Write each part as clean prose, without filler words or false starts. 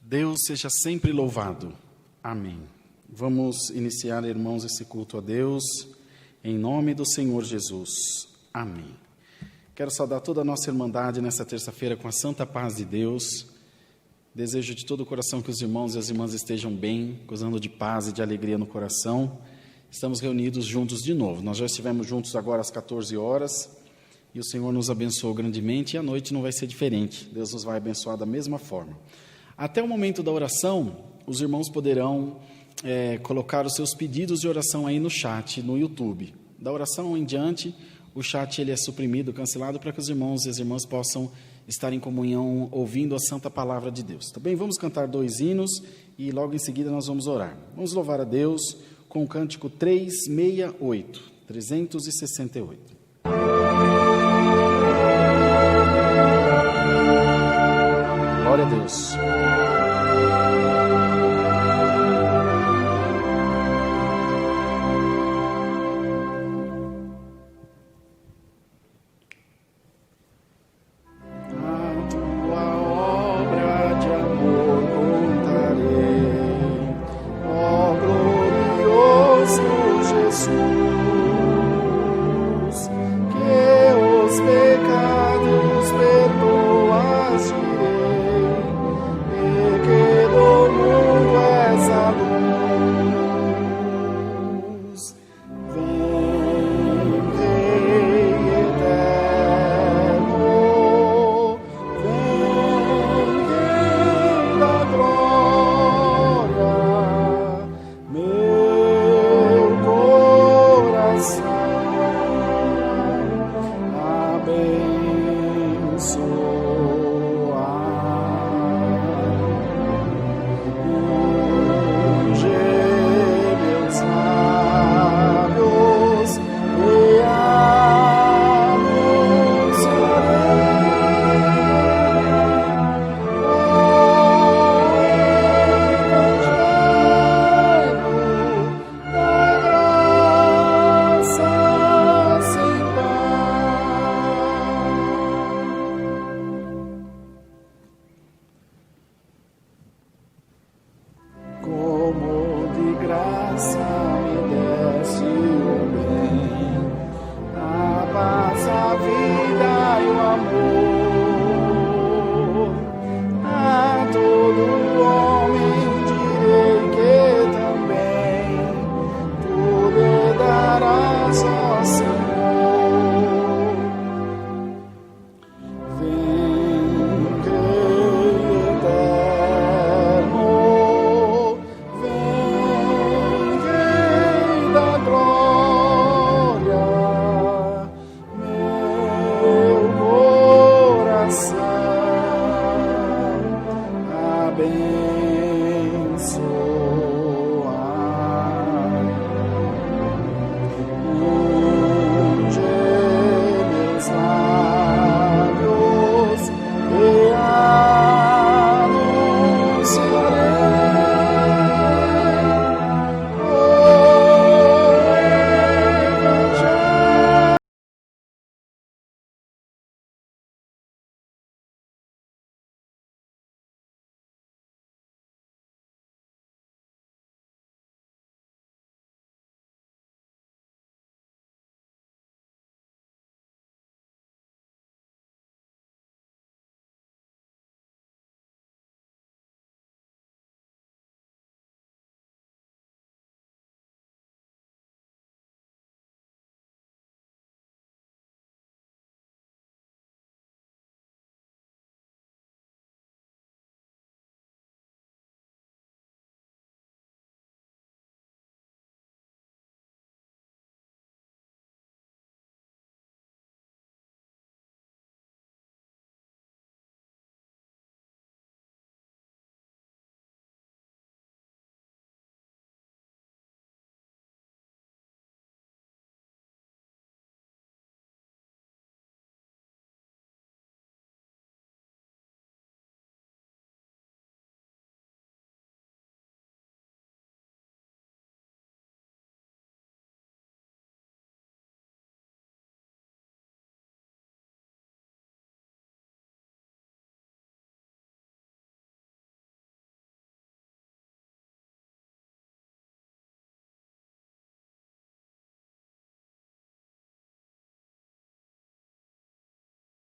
Deus seja sempre louvado. Amém. Vamos iniciar, irmãos, esse culto a Deus, em nome do Senhor Jesus. Amém. Quero saudar toda a nossa irmandade nessa terça-feira com a santa paz de Deus. Desejo de todo o coração que os irmãos e as irmãs estejam bem, gozando de paz e de alegria no coração. Estamos reunidos juntos de novo. Nós já estivemos juntos agora às 14 horas e o Senhor nos abençoou grandemente e a noite não vai ser diferente. Deus nos vai abençoar da mesma forma. Até o momento da oração, os irmãos poderão colocar os seus pedidos de oração aí no chat, no YouTube. Da oração em diante, o chat ele é suprimido, cancelado, para que os irmãos e as irmãs possam estar em comunhão, ouvindo a santa palavra de Deus. Tá bem? Vamos cantar 2 hinos e logo em seguida nós vamos orar. Vamos louvar a Deus com o cântico 368. Glória a Deus.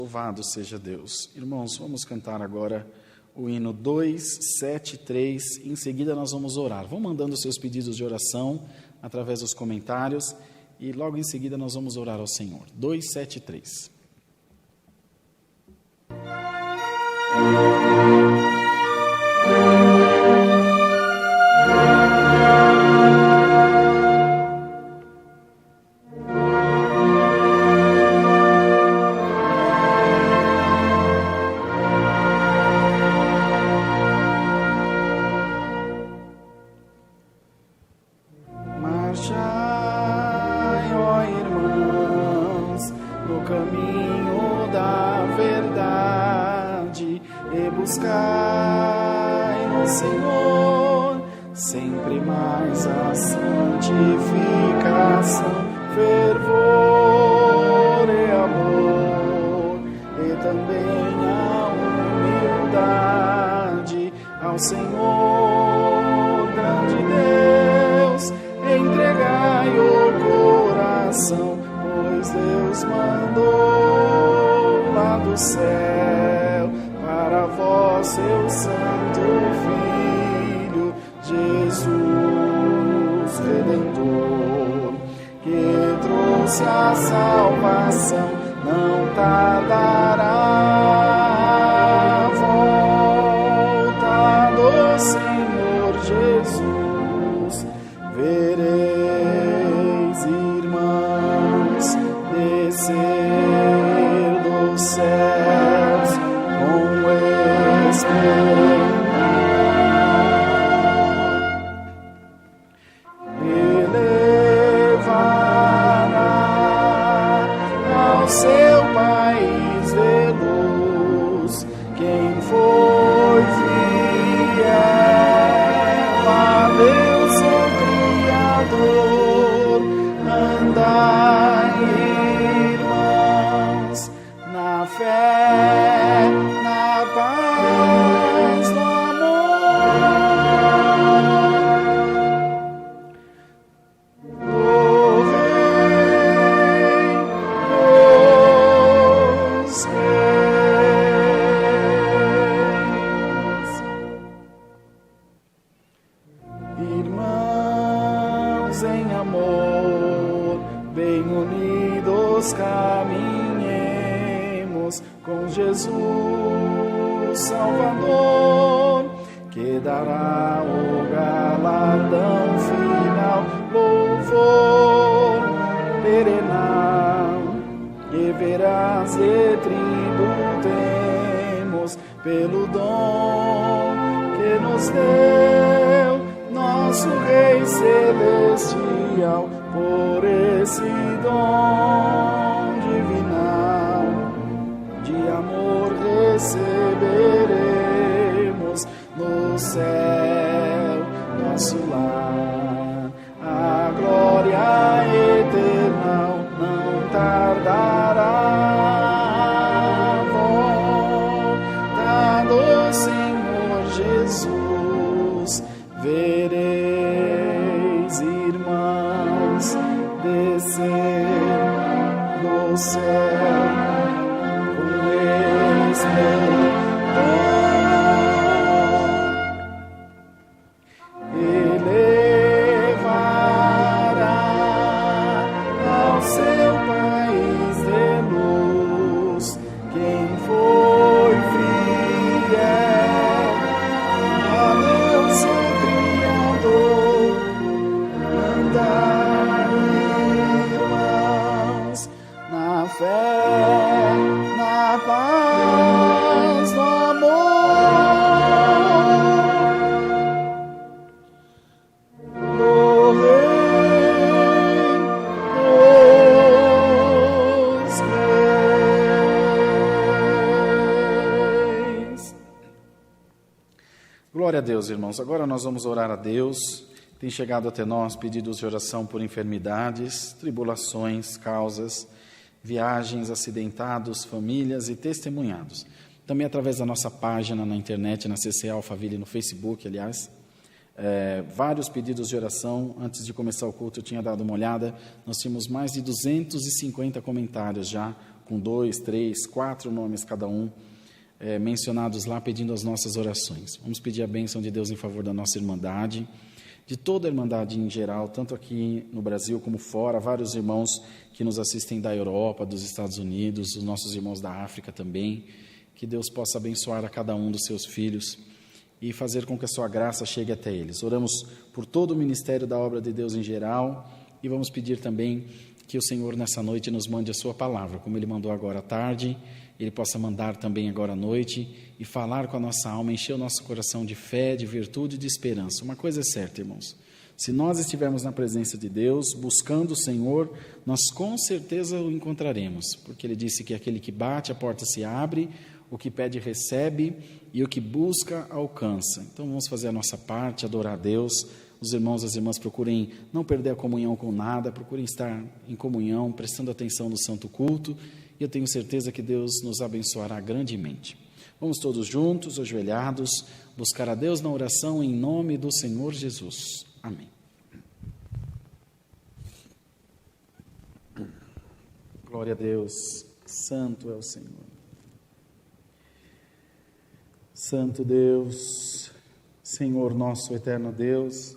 Louvado seja Deus. Irmãos, vamos cantar agora o hino 273. Em seguida nós vamos orar. Vão mandando seus pedidos de oração através dos comentários e logo em seguida nós vamos orar ao Senhor. 273. marchai, ó irmãos, no caminho da verdade, e buscai no Senhor sempre mais a santificação, fervor e amor, e também a humildade ao Senhor, grande Deus, entregai o coração, pois Deus mandou lá do céu para vós seu santo Filho, Jesus Redentor, que trouxe a salvação, não tardará a volta do Senhor Jesus. Vereis, irmãos, descer dos céus com esplendor, seu país de luz, quem foi fiel a Deus seu Criador. Andai, irmãos, na fé, na paz, no em amor, bem unidos caminhemos com Jesus Salvador, que dará o galardão final, louvor perenal, e verás e tributemos pelo dom que nos deu nosso Rei Celestial, por esse dom divinal de amor receberemos no céu nosso lar, a glória eterna não tardará, a volta do Senhor Jesus. Vereis, irmãos, descer do céu com esplendor, elevará ao seu país de luz quem foi fiel a Deus seu Criador. Andai, irmãos, na fé, na paz, no amor, do Rei dos Reis. Glória a Deus, irmãos. Agora nós vamos orar a Deus. Tem chegado até nós pedidos de oração por enfermidades, tribulações, causas, viagens, acidentados, famílias e testemunhados. Também através da nossa página na internet, na CCA Alphaville, no Facebook, aliás. Vários pedidos de oração. Antes de começar o culto, eu tinha dado uma olhada. Nós tínhamos mais de 250 comentários já, com 2, 3, 4 nomes cada um, mencionados lá, pedindo as nossas orações. Vamos pedir a bênção de Deus em favor da nossa irmandade, de toda a Irmandade em geral, tanto aqui no Brasil como fora, vários irmãos que nos assistem da Europa, dos Estados Unidos, os nossos irmãos da África também, que Deus possa abençoar a cada um dos seus filhos e fazer com que a sua graça chegue até eles. Oramos por todo o ministério da obra de Deus em geral e vamos pedir também que o Senhor nessa noite nos mande a sua palavra, como Ele mandou agora à tarde, Ele possa mandar também agora à noite e falar com a nossa alma, encher o nosso coração de fé, de virtude e de esperança. Uma coisa é certa, irmãos, Se nós estivermos na presença de Deus, buscando o Senhor, nós com certeza o encontraremos, porque Ele disse que aquele que bate, a porta se abre, o que pede recebe e o que busca alcança. Então vamos fazer a nossa parte, adorar a Deus. Os irmãos e as irmãs procurem não perder a comunhão com nada, procurem estar em comunhão, prestando atenção no santo culto, e eu tenho certeza que Deus nos abençoará grandemente. Vamos todos juntos, ajoelhados, buscar a Deus na oração em nome do Senhor Jesus. Amém. Glória a Deus, santo é o Senhor. Santo Deus, Senhor nosso eterno Deus,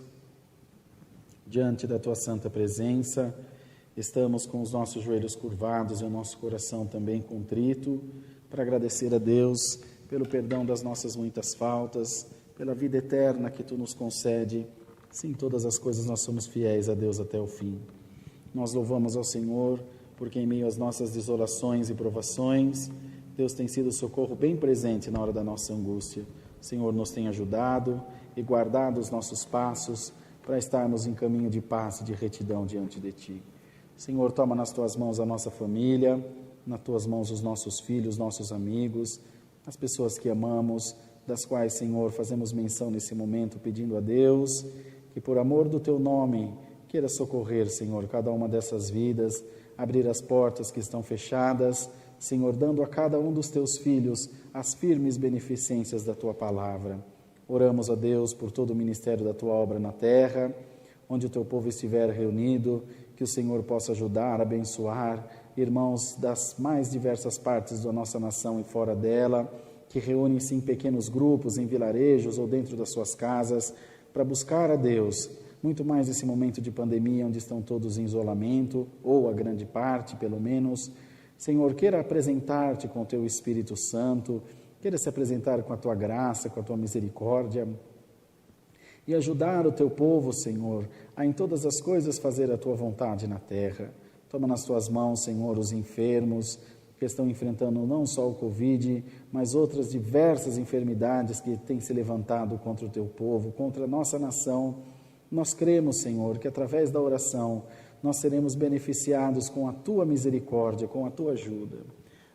diante da Tua santa presença, estamos com os nossos joelhos curvados e o nosso coração também contrito, para agradecer a Deus pelo perdão das nossas muitas faltas, pela vida eterna que Tu nos concede. Sim, todas as coisas nós somos fiéis a Deus até o fim. Nós louvamos ao Senhor, porque em meio às nossas desolações e provações, Deus tem sido socorro bem presente na hora da nossa angústia. O Senhor nos tem ajudado e guardado os nossos passos para estarmos em caminho de paz e de retidão diante de Ti. Senhor, toma nas Tuas mãos a nossa família, nas Tuas mãos os nossos filhos, nossos amigos, as pessoas que amamos, das quais, Senhor, fazemos menção nesse momento, pedindo a Deus que, por amor do Teu nome, queira socorrer, Senhor, cada uma dessas vidas, abrir as portas que estão fechadas, Senhor, dando a cada um dos Teus filhos as firmes beneficências da Tua palavra. Oramos a Deus por todo o ministério da Tua obra na terra, onde o Teu povo estiver reunido, que o Senhor possa ajudar, abençoar irmãos das mais diversas partes da nossa nação e fora dela, que reúnem-se em pequenos grupos, em vilarejos ou dentro das suas casas, para buscar a Deus, muito mais nesse momento de pandemia, onde estão todos em isolamento, ou a grande parte, pelo menos. Senhor, queira apresentar-te com o Teu Espírito Santo, queira se apresentar com a Tua graça, com a Tua misericórdia, e ajudar o Teu povo, Senhor, a em todas as coisas fazer a Tua vontade na terra. Toma nas Tuas mãos, Senhor, os enfermos que estão enfrentando não só o Covid, mas outras diversas enfermidades que têm se levantado contra o Teu povo, contra a nossa nação. Nós cremos, Senhor, que através da oração nós seremos beneficiados com a Tua misericórdia, com a Tua ajuda.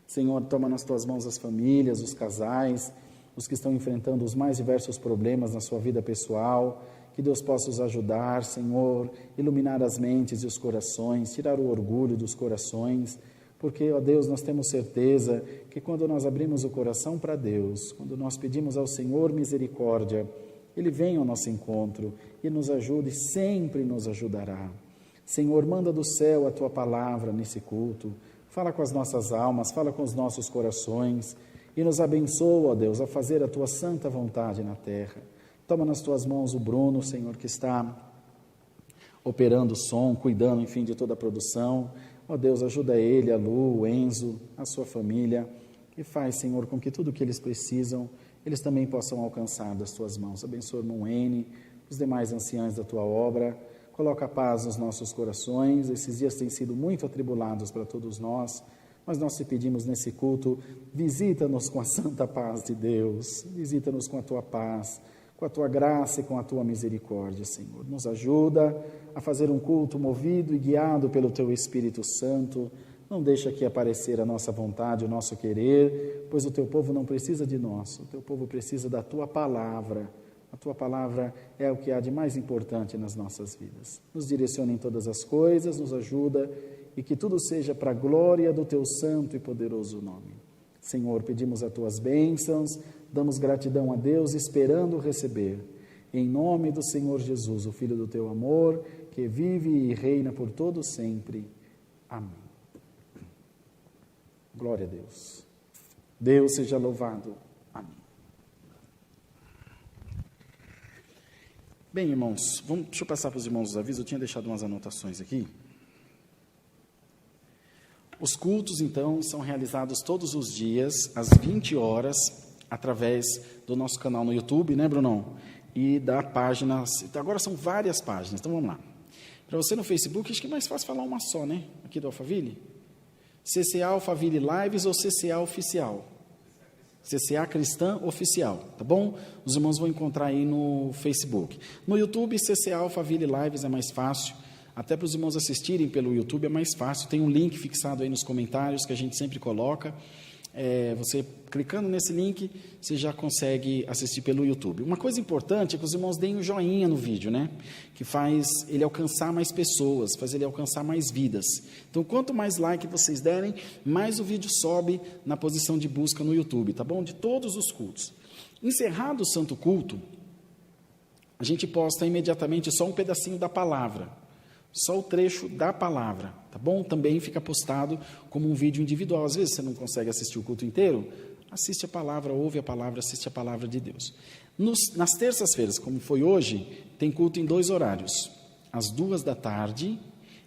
Senhor, toma nas Tuas mãos as famílias, os casais, os que estão enfrentando os mais diversos problemas na sua vida pessoal, que Deus possa os ajudar, Senhor, iluminar as mentes e os corações, tirar o orgulho dos corações, porque, ó Deus, nós temos certeza que quando nós abrimos o coração para Deus, quando nós pedimos ao Senhor misericórdia, Ele vem ao nosso encontro e nos ajuda e sempre nos ajudará. Senhor, manda do céu a Tua palavra nesse culto, fala com as nossas almas, fala com os nossos corações e nos abençoa, ó Deus, a fazer a Tua santa vontade na terra. Toma nas Tuas mãos o Bruno, Senhor, que está operando o som, cuidando, enfim, de toda a produção. Ó Deus, ajuda ele, a Lu, o Enzo, a sua família, e faz, Senhor, com que tudo o que eles precisam, eles também possam alcançar das Tuas mãos. Abençoa o irmão N, os demais anciãos da Tua obra, coloca a paz nos nossos corações. Esses dias têm sido muito atribulados para todos nós, mas nós te pedimos nesse culto, visita-nos com a santa paz de Deus, visita-nos com a Tua paz, com a Tua graça e com a Tua misericórdia, Senhor. Nos ajuda a fazer um culto movido e guiado pelo Teu Espírito Santo. Não deixa aqui aparecer a nossa vontade, o nosso querer, pois o Teu povo não precisa de nós, o Teu povo precisa da Tua palavra. A Tua palavra é o que há de mais importante nas nossas vidas. Nos direciona em todas as coisas, nos ajuda e que tudo seja para a glória do Teu santo e poderoso nome. Senhor, pedimos as Tuas bênçãos, damos gratidão a Deus, esperando receber. Em nome do Senhor Jesus, o Filho do Teu amor, que vive e reina por todo sempre. Amém. Glória a Deus. Deus seja louvado. Amém. Bem, irmãos, deixa eu passar para os irmãos os avisos. Eu tinha deixado umas anotações aqui. Os cultos, então, são realizados todos os dias, às 20 horas, através do nosso canal no YouTube, né, Brunão? E da página, agora são várias páginas, então vamos lá. Para você no Facebook, acho que é mais fácil falar uma só, né? Aqui do Alphaville. CCA Alphaville Lives ou CCA Oficial? CCA Cristã Oficial, tá bom? Os irmãos vão encontrar aí no Facebook. No YouTube, CCA Alphaville Lives é mais fácil. Até para os irmãos assistirem pelo YouTube é mais fácil. Tem um link fixado aí nos comentários que a gente sempre coloca. Você clicando nesse link, você já consegue assistir pelo YouTube. Uma coisa importante é que os irmãos deem um joinha no vídeo, né? Que faz ele alcançar mais pessoas, faz ele alcançar mais vidas. Então, quanto mais like vocês derem, mais o vídeo sobe na posição de busca no YouTube, tá bom? De todos os cultos. Encerrado o santo culto, a gente posta imediatamente só um pedacinho da palavra. Só o trecho da palavra, tá bom? Também fica postado como um vídeo individual. Às vezes você não consegue assistir o culto inteiro, assiste a palavra, ouve a palavra, assiste a palavra de Deus. Nas terças-feiras, como foi hoje, tem culto em 2 horários. Às 14h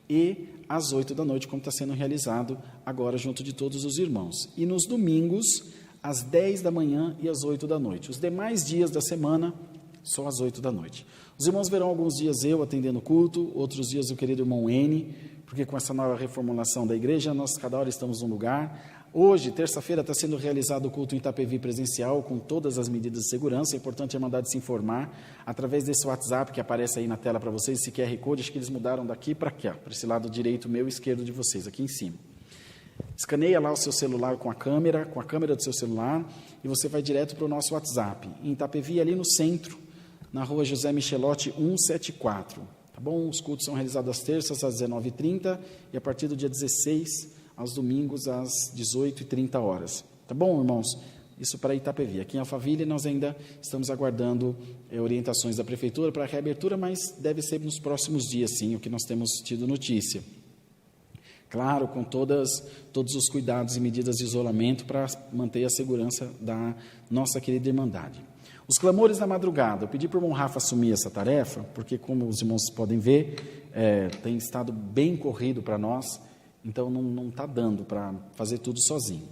e às 20h, como está sendo realizado agora junto de todos os irmãos. E nos domingos, às 10h e às 20h. Os demais dias da semana, só às 20h. Os irmãos verão alguns dias eu atendendo o culto, outros dias o querido irmão N, porque com essa nova reformulação da igreja, nós cada hora estamos num lugar. Hoje, terça-feira, está sendo realizado o culto em Itapevi presencial, com todas as medidas de segurança. É importante a Irmandade se informar, através desse WhatsApp que aparece aí na tela para vocês, esse QR Code, acho que eles mudaram daqui para cá, para esse lado direito meu e esquerdo de vocês, aqui em cima. Escaneia lá o seu celular com a câmera do seu celular, e você vai direto para o nosso WhatsApp. Em Itapevi, ali no centro, na rua José Michelotti 174. Tá bom? Os cultos são realizados às terças às 19h30 e a partir do dia 16, aos domingos às 18h30. Tá bom, irmãos? Isso para Itapevi. Aqui em Alphaville nós ainda estamos aguardando orientações da prefeitura para a reabertura, mas deve ser nos próximos dias, sim, o que nós temos tido notícia. Claro, com todos os cuidados e medidas de isolamento para manter a segurança da nossa querida Irmandade. Os clamores da madrugada. Eu pedi para o irmão Rafa assumir essa tarefa, porque, como os irmãos podem ver, tem estado bem corrido para nós, então não está dando para fazer tudo sozinho.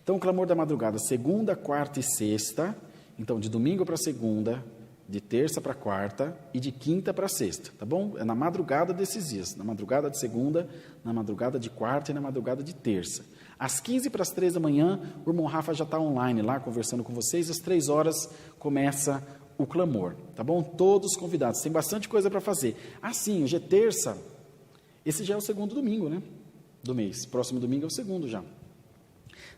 Então, o clamor da madrugada, segunda, quarta e sexta, então de domingo para segunda, de terça para quarta e de quinta para sexta, tá bom? É na madrugada desses dias, na madrugada de segunda, na madrugada de quarta e na madrugada de terça. Às 15h da manhã, o irmão Rafa já está online lá, conversando com vocês, às 3h começa o clamor, tá bom? Todos convidados, tem bastante coisa para fazer. Sim, hoje é terça, esse já é o segundo domingo, né? Do mês, próximo domingo é o segundo já.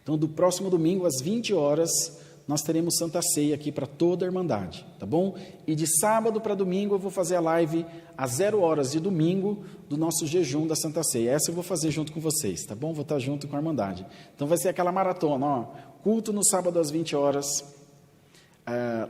Então, do próximo domingo, às 20h, nós teremos Santa Ceia aqui para toda a Irmandade, tá bom? E de sábado para domingo eu vou fazer a live às 0h de domingo do nosso jejum da Santa Ceia. Essa eu vou fazer junto com vocês, tá bom? Vou estar junto com a Irmandade. Então vai ser aquela maratona, ó. Culto no sábado às 20h,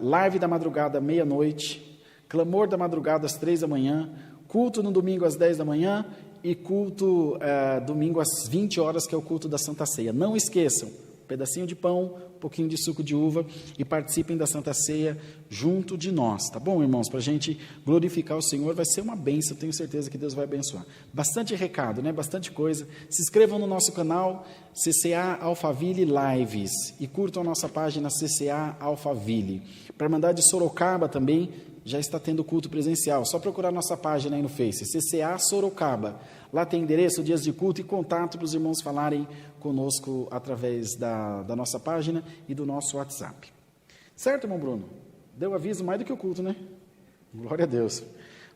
live da madrugada 00h, clamor da madrugada às 3h, culto no domingo às 10h e culto domingo às 20h, que é o culto da Santa Ceia. Não esqueçam, pedacinho de pão, um pouquinho de suco de uva e participem da Santa Ceia junto de nós, tá bom, irmãos? Para a gente glorificar o Senhor, vai ser uma bênção, tenho certeza que Deus vai abençoar. Bastante recado, né? Bastante coisa. Se inscrevam no nosso canal CCA Alphaville Lives e curtam a nossa página CCA Alphaville. Para a Irmandade de Sorocaba também já está tendo culto presencial, só procurar nossa página aí no Face, CCA Sorocaba. Lá tem endereço, dias de culto e contato para os irmãos falarem conosco através da nossa página e do nosso WhatsApp. Certo, irmão Bruno? Deu aviso mais do que o culto, né? Glória a Deus.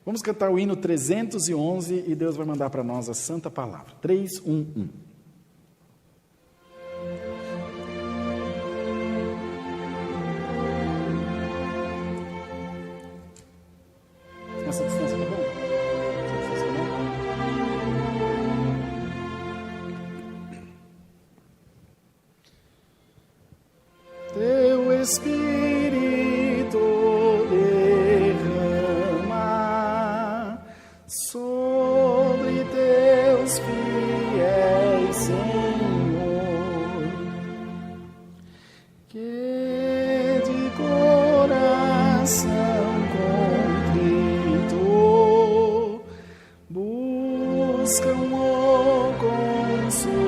Vamos cantar o hino 311 e Deus vai mandar para nós a santa palavra. 3, 1, 1. Essa distância tá bom? Teu Espírito derrama sobre teus fiéis, Senhor, que de coração contrito buscam o Consolador.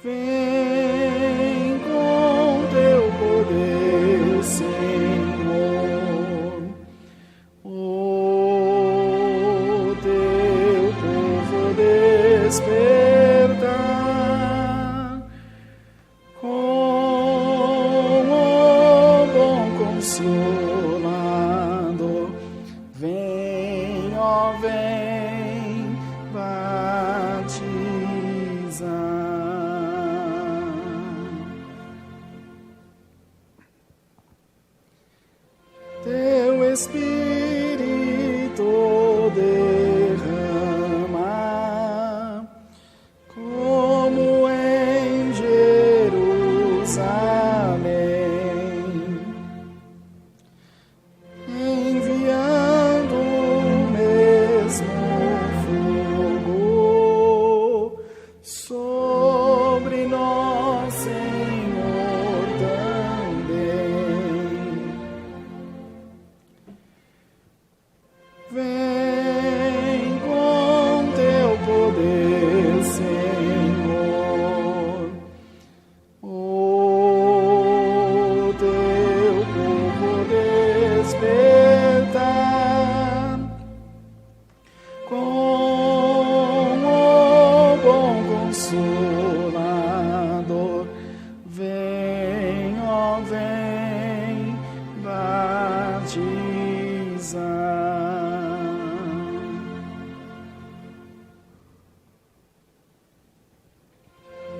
Vem com teu poder, Senhor, o teu povo despertar. consolado, vem, ó, vem batizar. Teu Espírito derrama, como em Jerusalém, enviando o mesmo fogo sobre nós, Senhor, também. Vem com teu poder, Senhor, o teu povo despertar, com o bom Consolador. Vem, ó, vem batizar.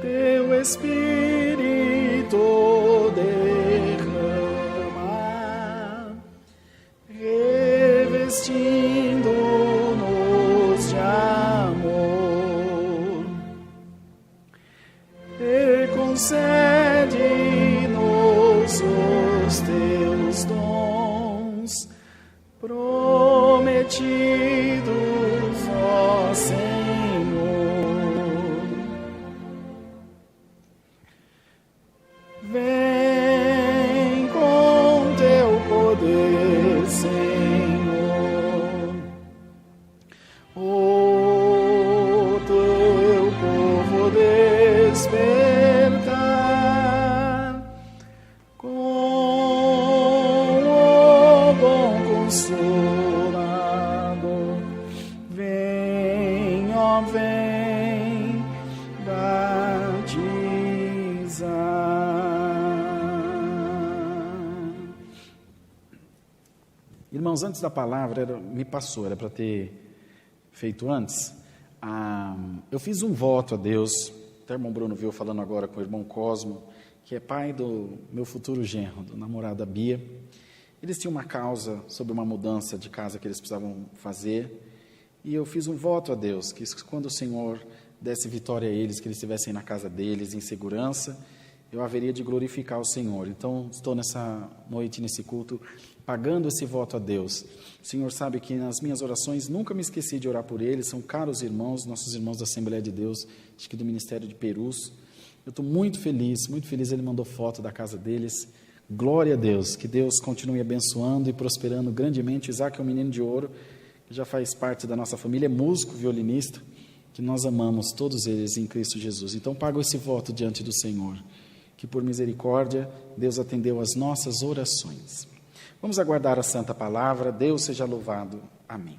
Teu Espírito derrama, revestindo-nos de amor, e concede-nos os teus dons prometidos, ó Senhor. Vem com teu poder, Senhor, o teu povo despertar, com o bom Consolador. Vem, ó, vem batizar. Irmãos, antes da palavra, me passou, era para ter feito antes. Eu fiz um voto a Deus, até o irmão Bruno viu falando agora com o irmão Cosmo, que é pai do meu futuro genro, do namorado da Bia. Eles tinham uma causa sobre uma mudança de casa que eles precisavam fazer, e eu fiz um voto a Deus, que quando o Senhor desse vitória a eles, que eles estivessem na casa deles, em segurança, eu haveria de glorificar o Senhor. Então, estou nessa noite, nesse culto, pagando esse voto a Deus. O Senhor sabe que nas minhas orações nunca me esqueci de orar por eles, são caros irmãos, nossos irmãos da Assembleia de Deus, acho que do Ministério de Perus. Eu estou muito feliz, ele mandou foto da casa deles. Glória a Deus, que Deus continue abençoando e prosperando grandemente. Isaac é um menino de ouro, que já faz parte da nossa família, é músico, violinista, que nós amamos todos eles em Cristo Jesus. Então, pago esse voto diante do Senhor, que por misericórdia, Deus atendeu as nossas orações. Vamos aguardar a santa palavra. Deus seja louvado. Amém.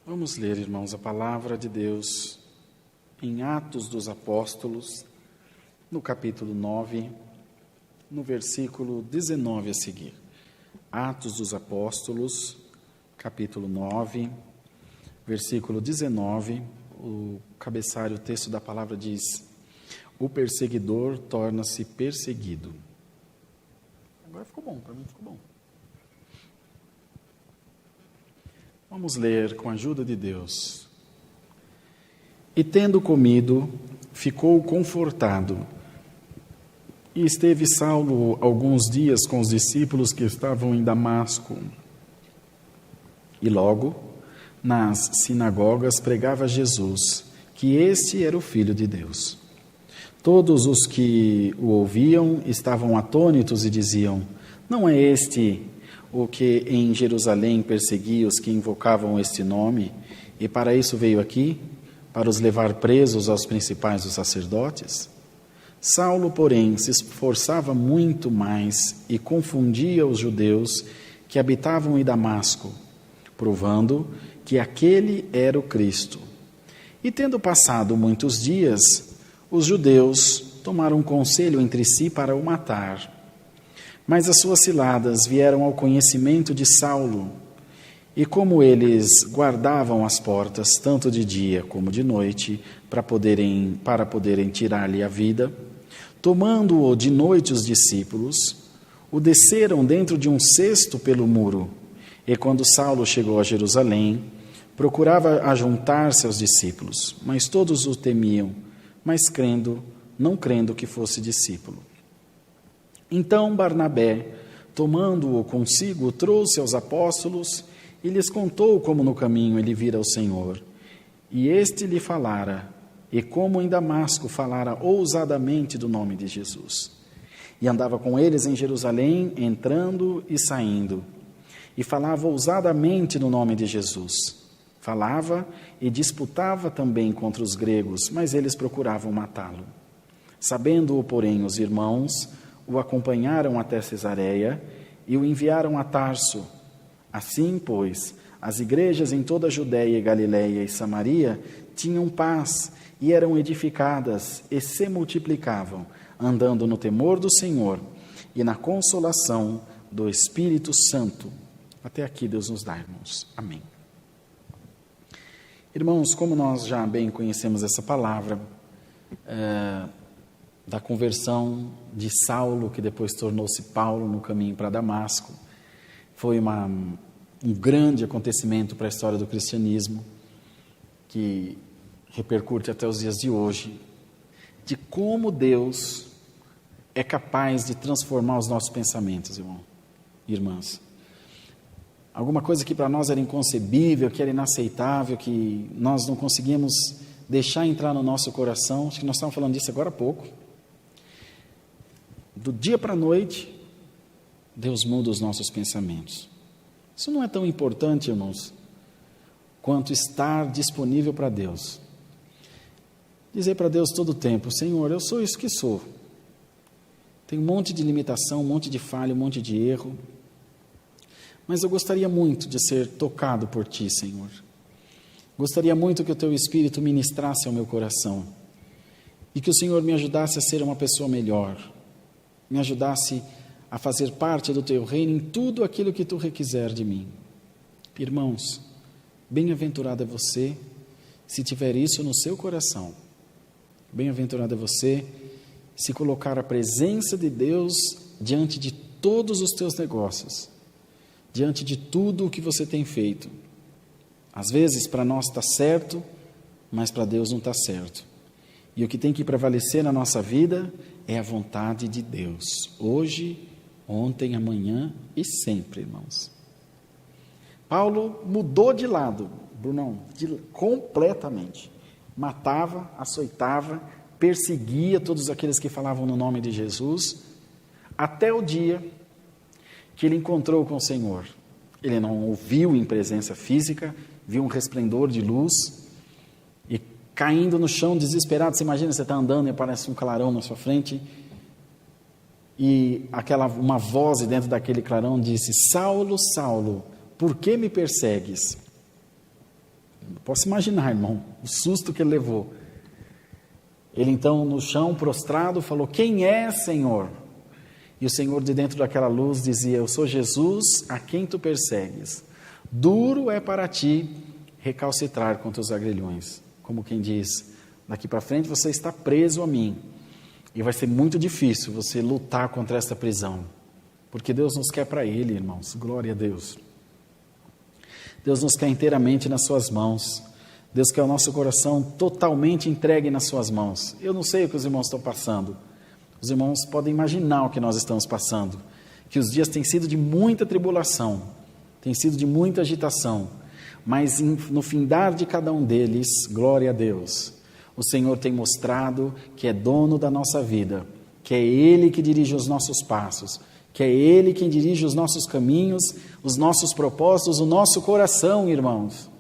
Vamos ler, irmãos, a palavra de Deus em Atos dos Apóstolos, no capítulo 9, no versículo 19 a seguir. Atos dos Apóstolos, capítulo 9, versículo 19, o cabeçalho, o texto da palavra diz: o perseguidor torna-se perseguido. Agora ficou bom, para mim ficou bom. Vamos ler com a ajuda de Deus. E tendo comido, ficou confortado. E esteve Saulo alguns dias com os discípulos que estavam em Damasco. E logo, nas sinagogas, pregava Jesus, que este era o Filho de Deus. Todos os que o ouviam estavam atônitos e diziam: não é este o que em Jerusalém perseguia os que invocavam este nome, e para isso veio aqui, para os levar presos aos principais dos sacerdotes? Saulo, porém, se esforçava muito mais e confundia os judeus que habitavam em Damasco, provando que aquele era o Cristo. E tendo passado muitos dias, os judeus tomaram conselho entre si para o matar. Mas as suas ciladas vieram ao conhecimento de Saulo, e como eles guardavam as portas, tanto de dia como de noite, para poderem tirar-lhe a vida, tomando-o de noite os discípulos, o desceram dentro de um cesto pelo muro. E quando Saulo chegou a Jerusalém, procurava ajuntar-se aos discípulos, mas todos o temiam, mas não crendo que fosse discípulo. Então Barnabé, tomando-o consigo, trouxe aos apóstolos e lhes contou como no caminho ele vira o Senhor. E este lhe falara, e como em Damasco falara ousadamente do nome de Jesus. E andava com eles em Jerusalém, entrando e saindo, e falava ousadamente no nome de Jesus. Falava e disputava também contra os gregos, mas eles procuravam matá-lo. Sabendo-o, porém, os irmãos o acompanharam até Cesareia e o enviaram a Tarso. Assim, pois, as igrejas em toda a Judéia, Galiléia e Samaria tinham paz e eram edificadas e se multiplicavam, andando no temor do Senhor e na consolação do Espírito Santo. Até aqui Deus nos dá, irmãos. Amém. Irmãos, como nós já bem conhecemos essa palavra, da conversão de Saulo, que depois tornou-se Paulo no caminho para Damasco, foi um grande acontecimento para a história do cristianismo, que repercute até os dias de hoje, de como Deus é capaz de transformar os nossos pensamentos, irmão e irmãs. Alguma coisa que para nós era inconcebível, que era inaceitável, que nós não conseguíamos deixar entrar no nosso coração. Acho que nós estávamos falando disso agora há pouco. Do dia para a noite, Deus muda os nossos pensamentos. Isso não é tão importante, irmãos, quanto estar disponível para Deus. Dizer para Deus todo o tempo: Senhor, eu sou isso que sou. Tem um monte de limitação, um monte de falha, um monte de erro. Mas eu gostaria muito de ser tocado por Ti, Senhor. Gostaria muito que o Teu Espírito ministrasse ao meu coração e que o Senhor me ajudasse a ser uma pessoa melhor, me ajudasse a fazer parte do Teu reino em tudo aquilo que Tu requiser de mim. Irmãos, bem-aventurado é você se tiver isso no seu coração. Bem-aventurado é você se colocar a presença de Deus diante de todos os teus negócios, diante de tudo o que você tem feito. Às vezes para nós está certo, mas para Deus não está certo. E o que tem que prevalecer na nossa vida é a vontade de Deus, hoje, ontem, amanhã e sempre, irmãos. Paulo mudou de lado, Brunão, completamente. Matava, açoitava, perseguia todos aqueles que falavam no nome de Jesus, até o dia que ele encontrou com o Senhor. Ele não o viu em presença física, viu um resplendor de luz e caindo no chão desesperado. Você imagina, você está andando e aparece um clarão na sua frente e uma voz dentro daquele clarão disse: Saulo, Saulo, por que me persegues? Eu posso imaginar, irmão, o susto que ele levou. Ele então no chão prostrado falou: quem é, Senhor? E o Senhor de dentro daquela luz dizia: eu sou Jesus a quem tu persegues. Duro é para ti recalcitrar contra os agrilhões. Como quem diz, daqui para frente você está preso a mim. E vai ser muito difícil você lutar contra esta prisão. Porque Deus nos quer para Ele, irmãos. Glória a Deus. Deus nos quer inteiramente nas suas mãos. Deus quer o nosso coração totalmente entregue nas suas mãos. Eu não sei o que os irmãos estão passando. Os irmãos podem imaginar o que nós estamos passando, que os dias têm sido de muita tribulação, têm sido de muita agitação, mas no findar de cada um deles, glória a Deus, o Senhor tem mostrado que é dono da nossa vida, que é Ele que dirige os nossos passos, que é Ele quem dirige os nossos caminhos, os nossos propósitos, o nosso coração, irmãos.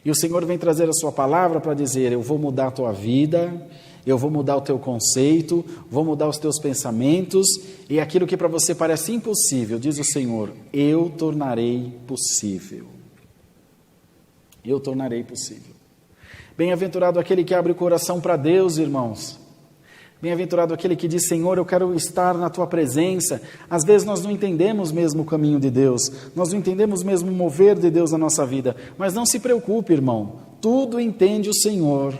E o Senhor vem trazer a sua palavra para dizer: eu vou mudar a tua vida, eu vou mudar o teu conceito, vou mudar os teus pensamentos, e aquilo que para você parece impossível, diz o Senhor, eu tornarei possível. Eu tornarei possível. Bem-aventurado aquele que abre o coração para Deus, irmãos. Bem-aventurado aquele que diz: Senhor, eu quero estar na Tua presença. Às vezes nós não entendemos mesmo o caminho de Deus, nós não entendemos mesmo o mover de Deus na nossa vida, mas não se preocupe, irmão, tudo entende o Senhor.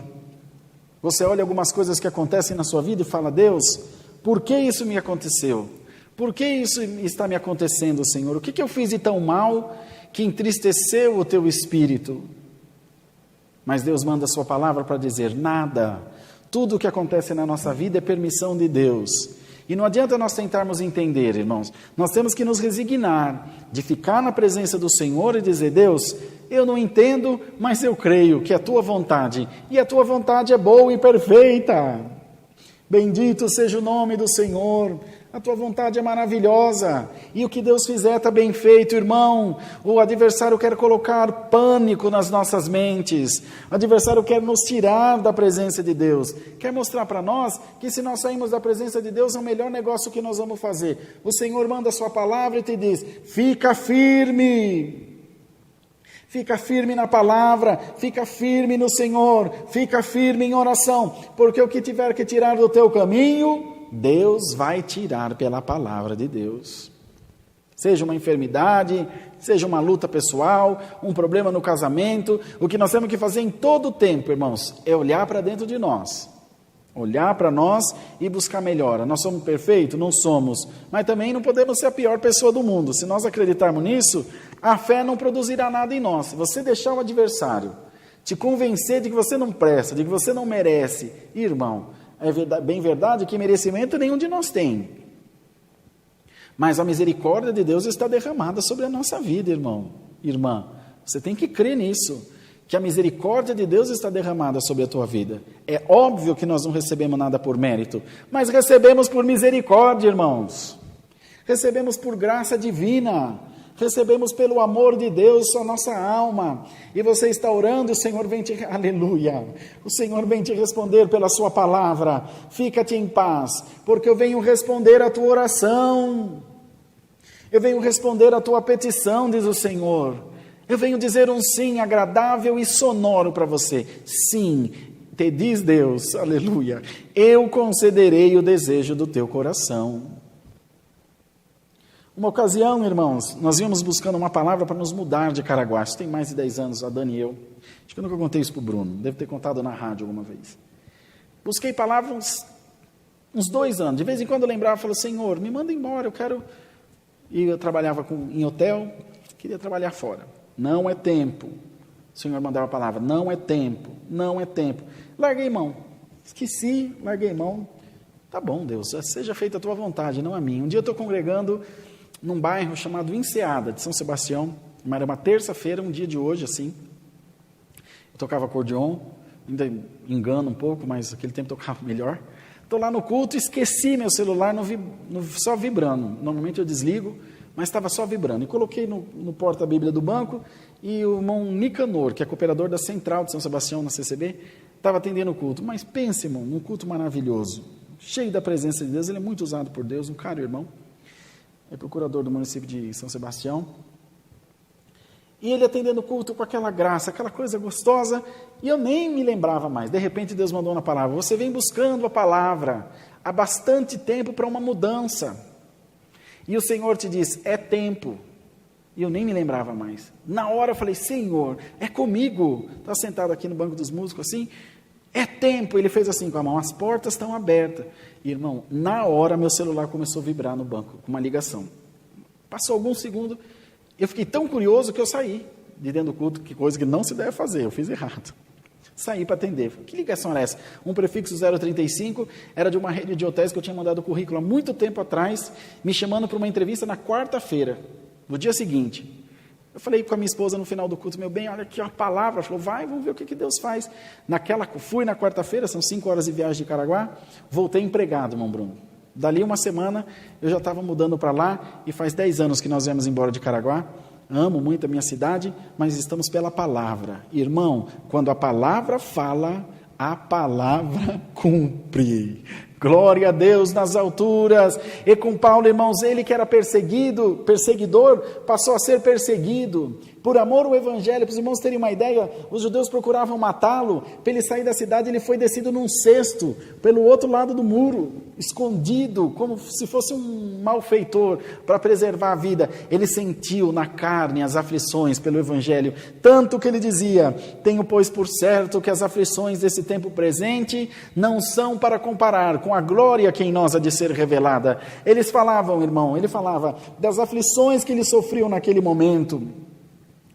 Você olha algumas coisas que acontecem na sua vida e fala: Deus, por que isso me aconteceu? Por que isso está me acontecendo, Senhor? O que eu fiz de tão mal que entristeceu o Teu Espírito? Mas Deus manda a sua palavra para dizer: nada. Tudo o que acontece na nossa vida é permissão de Deus. E não adianta nós tentarmos entender, irmãos. Nós temos que nos resignar de ficar na presença do Senhor e dizer: Deus, eu não entendo, mas eu creio que é a Tua vontade. E a Tua vontade é boa e perfeita. Bendito seja o nome do Senhor. A Tua vontade é maravilhosa. E o que Deus fizer está bem feito, irmão. O adversário quer colocar pânico nas nossas mentes. O adversário quer nos tirar da presença de Deus. Quer mostrar para nós que se nós sairmos da presença de Deus é o melhor negócio que nós vamos fazer. O Senhor manda a sua palavra e te diz: fica firme. Fica firme na palavra, fica firme no Senhor, fica firme em oração, porque o que tiver que tirar do teu caminho, Deus vai tirar pela palavra de Deus. Seja uma enfermidade, seja uma luta pessoal, um problema no casamento, o que nós temos que fazer em todo o tempo, irmãos, é olhar para dentro de nós. Olhar para nós e buscar melhora. Nós somos perfeitos? Não somos. Mas também não podemos ser a pior pessoa do mundo. Se nós acreditarmos nisso, a fé não produzirá nada em nós. Se você deixar o adversário te convencer de que você não presta, de que você não merece, irmão, é bem verdade que merecimento nenhum de nós tem. Mas a misericórdia de Deus está derramada sobre a nossa vida, irmão. Irmã, você tem que crer nisso. Que a misericórdia de Deus está derramada sobre a tua vida. É óbvio que nós não recebemos nada por mérito, mas recebemos por misericórdia, irmãos. Recebemos por graça divina. Recebemos pelo amor de Deus a nossa alma. E você está orando, o Senhor vem te... Aleluia! O Senhor vem te responder pela sua palavra. Fica-te em paz, porque eu venho responder a tua oração. Eu venho responder a tua petição, diz o Senhor. Eu venho dizer um sim agradável e sonoro para você. Sim, te diz Deus, aleluia, eu concederei o desejo do teu coração. Uma ocasião, irmãos, nós íamos buscando uma palavra para nos mudar de Caraguá. Isso tem mais de 10 anos, a Dani e eu. Acho que eu nunca contei isso para o Bruno, deve ter contado na rádio alguma vez. Busquei palavras uns 2 anos. De vez em quando eu lembrava, falava: Senhor, me manda embora, eu quero... E eu trabalhava em hotel, queria trabalhar fora. Não é tempo. O Senhor mandava a palavra: não é tempo, não é tempo. Larguei mão. Esqueci, larguei mão. Tá bom, Deus, seja feita a tua vontade, não a minha. Um dia eu estou congregando num bairro chamado Enseada, de São Sebastião. Era uma terça-feira, um dia de hoje, assim. Eu tocava acordeon, ainda engano um pouco, mas naquele tempo eu tocava melhor. Estou lá no culto, esqueci meu celular só vibrando. Normalmente eu desligo, mas estava só vibrando. E coloquei no porta-bíblia do banco, e o irmão Nicanor, que é cooperador da Central de São Sebastião, na CCB, estava atendendo o culto. Mas pense, irmão, num culto maravilhoso, cheio da presença de Deus. Ele é muito usado por Deus, um caro irmão. É procurador do município de São Sebastião. E ele atendendo o culto com aquela graça, aquela coisa gostosa, e eu nem me lembrava mais. De repente Deus mandou uma palavra: você vem buscando a palavra há bastante tempo para uma mudança. E o Senhor te diz: é tempo. E eu nem me lembrava mais. Na hora eu falei: Senhor, é comigo. Estava sentado aqui no banco dos músicos assim, é tempo. Ele fez assim com a mão: as portas estão abertas. E, irmão, na hora meu celular começou a vibrar no banco, com uma ligação. Passou alguns segundos, eu fiquei tão curioso que eu saí de dentro do culto, que coisa que não se deve fazer, eu fiz errado. Saí para atender. Que ligação era essa? Um prefixo 035, era de uma rede de hotéis que eu tinha mandado currículo há muito tempo atrás, me chamando para uma entrevista na quarta-feira, no dia seguinte. Eu falei com a minha esposa no final do culto, meu bem, olha aqui a palavra. Ela falou, vai, vamos ver o que Deus faz. Fui na quarta-feira, são 5 horas de viagem de Caraguá, voltei empregado, irmão Bruno. Dali uma semana, eu já estava mudando para lá, e faz 10 anos que nós viemos embora de Caraguá. Amo muito a minha cidade, mas estamos pela palavra. Irmão, quando a palavra fala, a palavra cumpre. Glória a Deus nas alturas. E com Paulo, irmãos, ele que era perseguidor, passou a ser perseguido. Por amor ao evangelho, para os irmãos terem uma ideia, os judeus procuravam matá-lo. Para ele sair da cidade, ele foi descido num cesto, pelo outro lado do muro, escondido, como se fosse um malfeitor, para preservar a vida. Ele sentiu na carne as aflições pelo evangelho, tanto que ele dizia, tenho pois por certo que as aflições desse tempo presente não são para comparar com a glória que em nós há de ser revelada. Eles falavam, irmão, ele falava das aflições que ele sofreu naquele momento,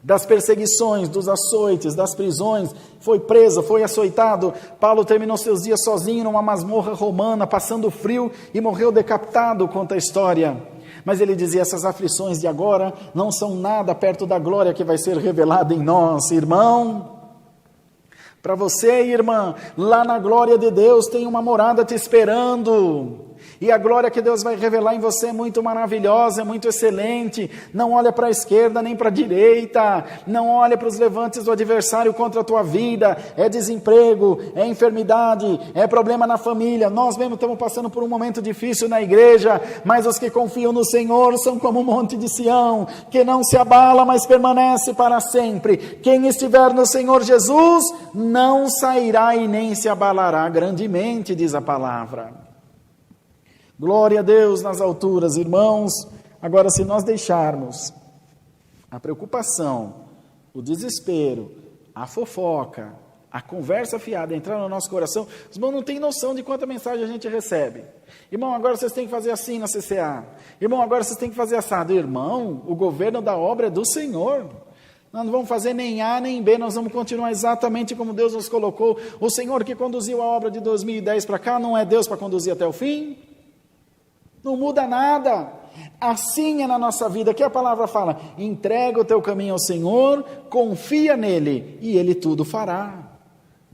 das perseguições, dos açoites, das prisões, foi preso, foi açoitado. Paulo terminou seus dias sozinho numa masmorra romana, passando frio e morreu decapitado, conta a história. Mas ele dizia, essas aflições de agora não são nada perto da glória que vai ser revelada em nós, irmão. Para você, irmã, lá na glória de Deus tem uma morada te esperando. E a glória que Deus vai revelar em você é muito maravilhosa, é muito excelente. Não olha para a esquerda nem para a direita. Não olha para os levantes do adversário contra a tua vida. É desemprego, é enfermidade, é problema na família. Nós mesmo estamos passando por um momento difícil na igreja, mas os que confiam no Senhor são como o monte de Sião, que não se abala, mas permanece para sempre. Quem estiver no Senhor Jesus não sairá e nem se abalará grandemente, diz a palavra. Glória a Deus nas alturas, irmãos. Agora, se nós deixarmos a preocupação, o desespero, a fofoca, a conversa fiada entrar no nosso coração, os irmãos não têm noção de quanta mensagem a gente recebe. Irmão, agora vocês têm que fazer assim na CCA. Irmão, agora vocês têm que fazer assado. Irmão, o governo da obra é do Senhor. Nós não vamos fazer nem A nem B, nós vamos continuar exatamente como Deus nos colocou. O Senhor que conduziu a obra de 2010 para cá, não é Deus para conduzir até o fim? Não muda nada. Assim é na nossa vida, que a palavra fala, entrega o teu caminho ao Senhor, confia nele e ele tudo fará.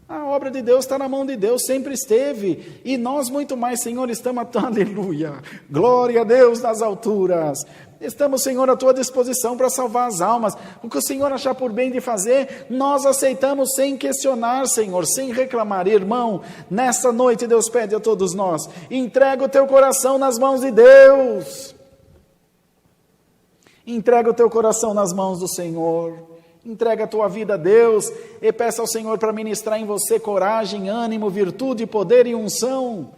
A obra de Deus está na mão de Deus, sempre esteve, e nós muito mais, Senhor, estamos, aleluia, glória a Deus nas alturas, estamos, Senhor, à tua disposição para salvar as almas. O que o Senhor achar por bem de fazer, nós aceitamos sem questionar, Senhor, sem reclamar. Irmão, nessa noite Deus pede a todos nós, entrega o teu coração nas mãos de Deus, entrega o teu coração nas mãos do Senhor, entrega a tua vida a Deus e peça ao Senhor para ministrar em você coragem, ânimo, virtude, poder e unção.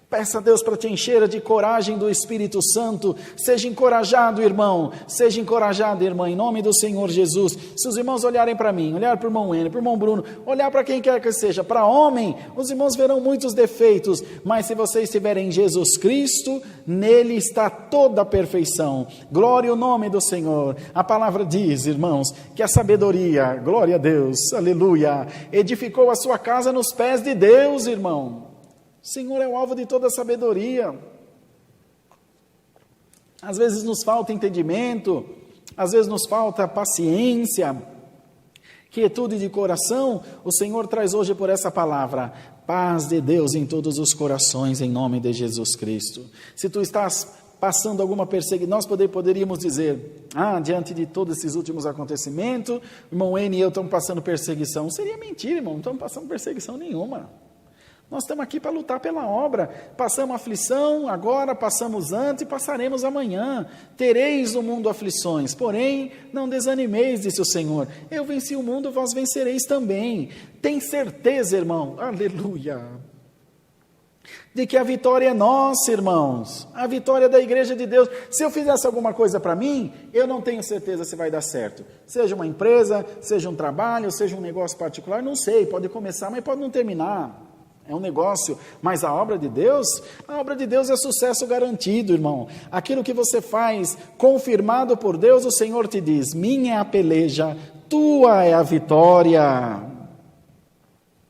Peça a Deus para te encher de coragem do Espírito Santo. Seja encorajado, irmão. Seja encorajado, irmã, em nome do Senhor Jesus. Se os irmãos olharem para mim, olhar para o irmão Henrique, para o irmão Bruno, olhar para quem quer que seja, para homem, os irmãos verão muitos defeitos, mas se você estiver em Jesus Cristo, nele está toda a perfeição. Glória ao nome do Senhor. A palavra diz, irmãos, que a sabedoria, glória a Deus, aleluia, edificou a sua casa nos pés de Deus, irmão. O Senhor é o alvo de toda a sabedoria. Às vezes nos falta entendimento, às vezes nos falta paciência, quietude de coração. O Senhor traz hoje por essa palavra, paz de Deus em todos os corações, em nome de Jesus Cristo. Se tu estás passando alguma perseguição, nós poderíamos dizer, diante de todos esses últimos acontecimentos, irmão N e eu estamos passando perseguição. Seria mentira, irmão, não estamos passando perseguição nenhuma. Nós estamos aqui para lutar pela obra, passamos aflição agora, passamos antes e passaremos amanhã. Tereis no mundo aflições, porém não desanimeis, disse o Senhor. Eu venci o mundo, vós vencereis também. Tem certeza, irmão, aleluia, de que a vitória é nossa, irmãos, a vitória da igreja de Deus. Se eu fizesse alguma coisa para mim, eu não tenho certeza se vai dar certo. Seja uma empresa, seja um trabalho, seja um negócio particular, não sei, pode começar, mas pode não terminar. É um negócio, mas a obra de Deus é sucesso garantido, irmão. Aquilo que você faz, confirmado por Deus, o Senhor te diz, minha é a peleja, tua é a vitória.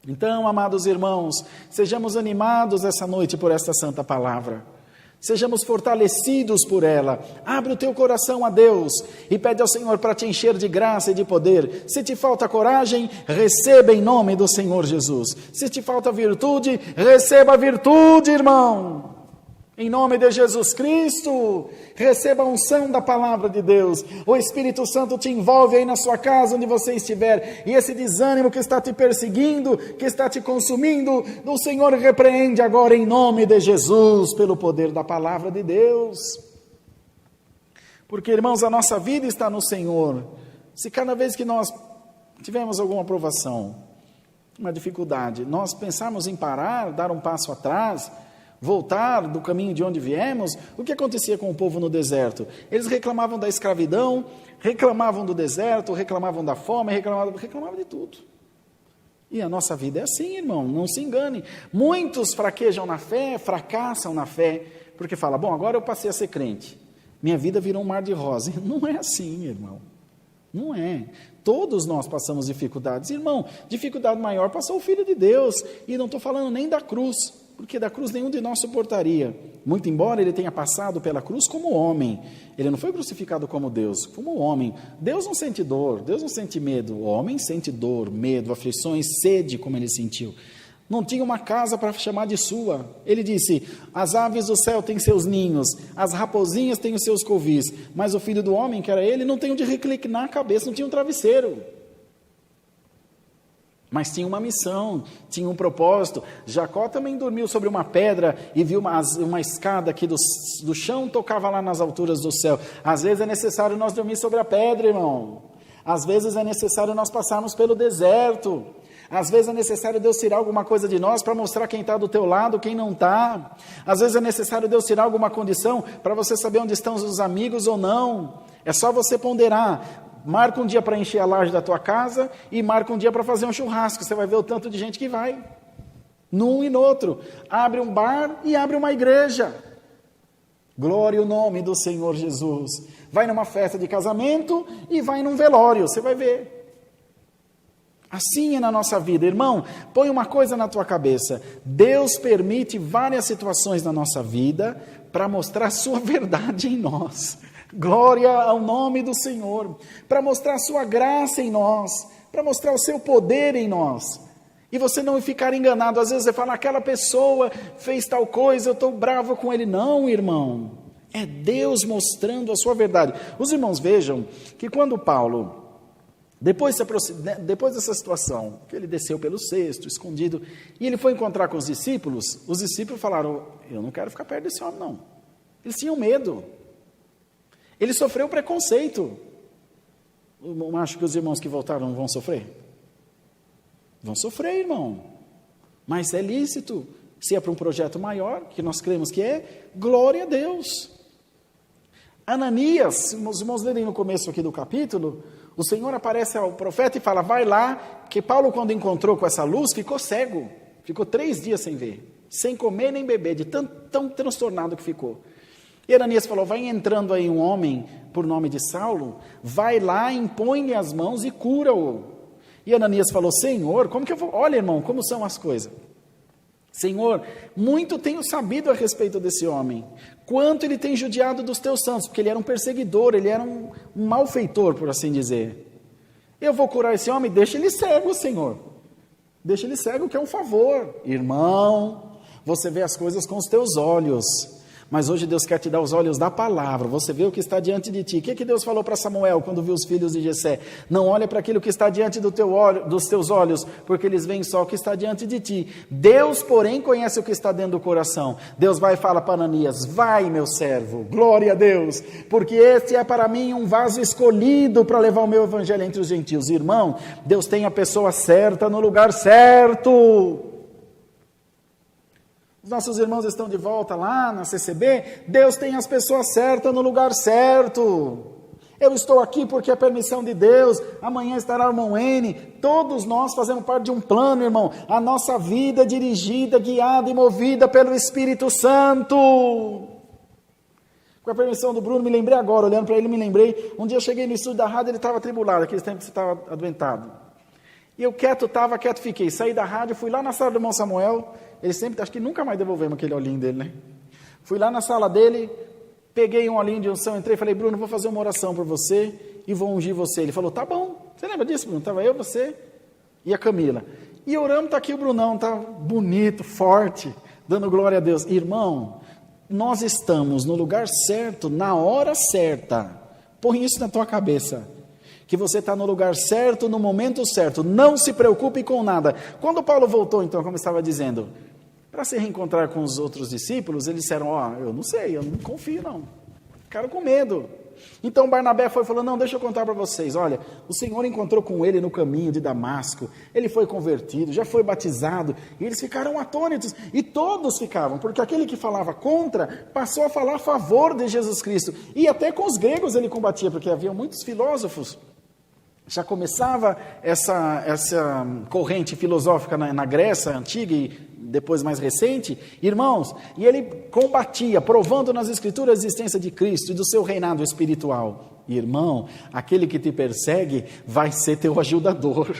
Então, amados irmãos, sejamos animados essa noite por esta santa palavra. Sejamos fortalecidos por ela. Abre o teu coração a Deus e pede ao Senhor para te encher de graça e de poder. Se te falta coragem, receba em nome do Senhor Jesus. Se te falta virtude, receba a virtude, irmão. Em nome de Jesus Cristo, receba a unção da palavra de Deus. O Espírito Santo te envolve aí na sua casa, onde você estiver. E esse desânimo que está te perseguindo, que está te consumindo, o Senhor repreende agora em nome de Jesus, pelo poder da palavra de Deus. Porque, irmãos, a nossa vida está no Senhor. Se cada vez que nós tivermos alguma provação, uma dificuldade, nós pensarmos em parar, dar um passo atrás, voltar do caminho de onde viemos, o que acontecia com o povo no deserto? Eles reclamavam da escravidão, reclamavam do deserto, reclamavam da fome, reclamavam de tudo. E a nossa vida é assim, irmão, não se engane. Muitos fraquejam na fé, fracassam na fé, porque falam, bom, agora eu passei a ser crente, minha vida virou um mar de rosa. Não é assim, irmão, não é. Todos nós passamos dificuldades. Irmão, dificuldade maior passou o Filho de Deus, e não estou falando nem da cruz, porque da cruz nenhum de nós suportaria. Muito embora ele tenha passado pela cruz como homem, ele não foi crucificado como Deus, como homem. Deus não sente dor, Deus não sente medo. O homem sente dor, medo, aflições, sede, como ele sentiu. Não tinha uma casa para chamar de sua. Ele disse, as aves do céu têm seus ninhos, as raposinhas têm os seus covis, mas o filho do homem, que era ele, não tem onde reclinar a cabeça, não tinha um travesseiro. Mas tinha uma missão, tinha um propósito. Jacó também dormiu sobre uma pedra e viu uma escada que do chão tocava lá nas alturas do céu. Às vezes é necessário nós dormir sobre a pedra, irmão. Às vezes é necessário nós passarmos pelo deserto. Às vezes é necessário Deus tirar alguma coisa de nós para mostrar quem está do teu lado, quem não está. Às vezes é necessário Deus tirar alguma condição para você saber onde estão os amigos ou não. É só você ponderar. Marca um dia para encher a laje da tua casa e marca um dia para fazer um churrasco. Você vai ver o tanto de gente que vai. Num e no outro. Abre um bar e abre uma igreja. Glória ao nome do Senhor Jesus. Vai numa festa de casamento e vai num velório. Você vai ver. Assim é na nossa vida. Irmão, põe uma coisa na tua cabeça. Deus permite várias situações na nossa vida para mostrar a sua verdade em nós. Glória ao nome do Senhor, para mostrar a sua graça em nós, para mostrar o seu poder em nós, e você não ficar enganado. Às vezes você fala, aquela pessoa fez tal coisa, eu estou bravo com ele. Não, irmão, é Deus mostrando a sua verdade. Os irmãos vejam que quando Paulo, depois dessa situação, que ele desceu pelo cesto, escondido, e ele foi encontrar com os discípulos falaram, eu não quero ficar perto desse homem não. Eles tinham medo. Ele sofreu preconceito. Eu acho que os irmãos que voltaram não vão sofrer? Vão sofrer, irmão. Mas é lícito. Se é para um projeto maior, que nós cremos que é, glória a Deus. Ananias, os irmãos lerem no começo aqui do capítulo, o Senhor aparece ao profeta e fala, vai lá, que Paulo quando encontrou com essa luz, ficou cego. Ficou 3 dias sem ver, sem comer nem beber, de tão transtornado que ficou. E Ananias falou, vai entrando aí um homem por nome de Saulo, vai lá, impõe-lhe as mãos e cura-o. E Ananias falou, Senhor, como que eu vou? Olha, irmão, como são as coisas. Senhor, muito tenho sabido a respeito desse homem, quanto ele tem judiado dos teus santos, porque ele era um perseguidor, ele era um malfeitor, por assim dizer. Eu vou curar esse homem, deixa ele cego, Senhor. Deixa ele cego, que é um favor. Irmão, você vê as coisas com os teus olhos. Mas hoje Deus quer te dar os olhos da palavra, você vê o que está diante de ti. O que Deus falou para Samuel quando viu os filhos de Jessé? Não olha para aquilo que está diante dos teus olhos, porque eles veem só o que está diante de ti. Deus, porém, conhece o que está dentro do coração. Deus vai e fala para Ananias, vai meu servo, glória a Deus, porque este é para mim um vaso escolhido para levar o meu evangelho entre os gentios. Irmão, Deus tem a pessoa certa no lugar certo. Os nossos irmãos estão de volta lá na CCB, Deus tem as pessoas certas no lugar certo. Eu estou aqui porque é permissão de Deus, amanhã estará o irmão N, todos nós fazemos parte de um plano, irmão. A nossa vida é dirigida, guiada e movida pelo Espírito Santo. Com a permissão do Bruno, me lembrei agora, olhando para ele, me lembrei, um dia eu cheguei no estúdio da rádio, ele estava atribulado, aquele tempo que você estava adoentado. E eu quieto estava, quieto fiquei. Saí da rádio, fui lá na sala do irmão Samuel. Ele sempre, acho que nunca mais devolvemos aquele olhinho dele, né? Fui lá na sala dele, peguei um olhinho de unção, entrei e falei, Bruno, vou fazer uma oração por você e vou ungir você. Ele falou, tá bom. Você lembra disso, Bruno? Estava eu, você e a Camila. E oramos, está aqui o Brunão, está bonito, forte, dando glória a Deus. Irmão, nós estamos no lugar certo, na hora certa. Põe isso na tua cabeça. Que você está no lugar certo, no momento certo. Não se preocupe com nada. Quando Paulo voltou, então, como eu estava dizendo, para se reencontrar com os outros discípulos, eles disseram, eu não sei, eu não confio não. Ficaram com medo. Então Barnabé foi e falou, não, deixa eu contar para vocês, olha, o Senhor encontrou com ele no caminho de Damasco, ele foi convertido, já foi batizado, e eles ficaram atônitos, e todos ficavam, porque aquele que falava contra, passou a falar a favor de Jesus Cristo, e até com os gregos ele combatia, porque havia muitos filósofos. Já começava essa corrente filosófica na Grécia antiga e depois mais recente, irmãos, e ele combatia, provando nas Escrituras a existência de Cristo e do seu reinado espiritual. Irmão, aquele que te persegue vai ser teu ajudador.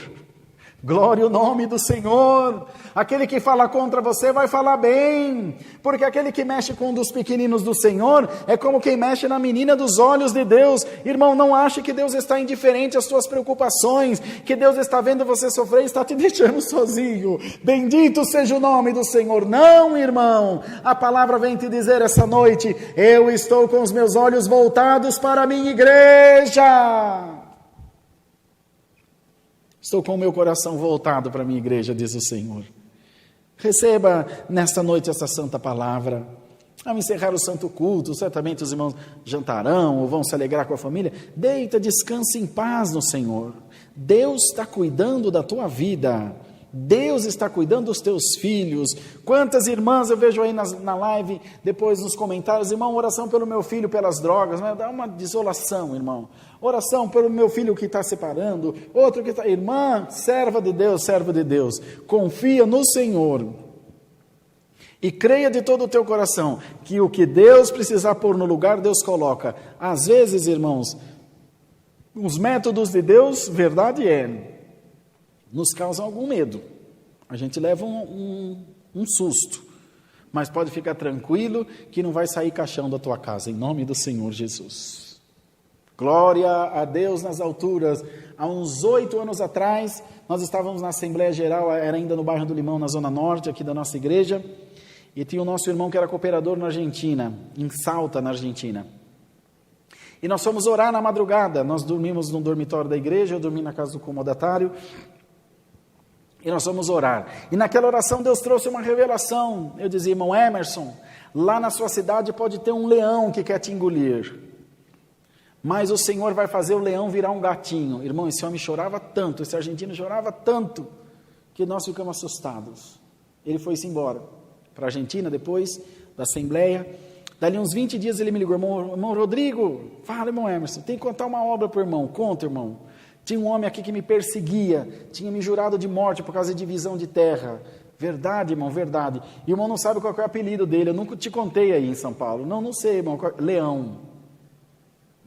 Glória ao nome do Senhor. Aquele que fala contra você vai falar bem, porque aquele que mexe com um dos pequeninos do Senhor é como quem mexe na menina dos olhos de Deus. Irmão, não ache que Deus está indiferente às suas preocupações, que Deus está vendo você sofrer e está te deixando sozinho. Bendito seja o nome do Senhor. Não, irmão, a palavra vem te dizer essa noite, eu estou com os meus olhos voltados para a minha igreja. Estou com o meu coração voltado para a minha igreja, diz o Senhor. Receba nesta noite essa santa palavra. Ao encerrar o santo culto, certamente os irmãos jantarão ou vão se alegrar com a família. Deita, descanse em paz no Senhor. Deus está cuidando da tua vida. Deus está cuidando dos teus filhos. Quantas irmãs eu vejo aí na live, depois nos comentários, irmão, oração pelo meu filho pelas drogas, né? Dá uma desolação, irmão. Oração pelo meu filho que está separando, outro que está... Irmã, serva de Deus, servo de Deus, confia no Senhor e creia de todo o teu coração que o que Deus precisar pôr no lugar, Deus coloca. Às vezes, irmãos, os métodos de Deus, verdade nos causam algum medo. A gente leva um susto, mas pode ficar tranquilo que não vai sair caixão da tua casa, em nome do Senhor Jesus. Glória a Deus nas alturas. Há uns 8 anos atrás, nós estávamos na Assembleia Geral, era ainda no bairro do Limão, na Zona Norte, aqui da nossa igreja, e tinha o nosso irmão que era cooperador na Argentina, em Salta, na Argentina. E nós fomos orar na madrugada, nós dormimos no dormitório da igreja, eu dormi na casa do comodatário, e nós fomos orar. E naquela oração Deus trouxe uma revelação. Eu dizia, irmão Emerson, lá na sua cidade pode ter um leão que quer te engolir. Mas o Senhor vai fazer o leão virar um gatinho. Irmão, esse homem chorava tanto, esse argentino chorava tanto, que nós ficamos assustados. Ele foi-se embora para a Argentina, depois da Assembleia. Dali uns 20 dias ele me ligou, irmão Rodrigo, fala, irmão Emerson, tem que contar uma obra para o irmão. Conta, irmão. Tinha um homem aqui que me perseguia, tinha me jurado de morte por causa de divisão de terra. Verdade, irmão, verdade. E o irmão não sabe qual é o apelido dele, eu nunca te contei aí em São Paulo. Não sei, irmão, Leão.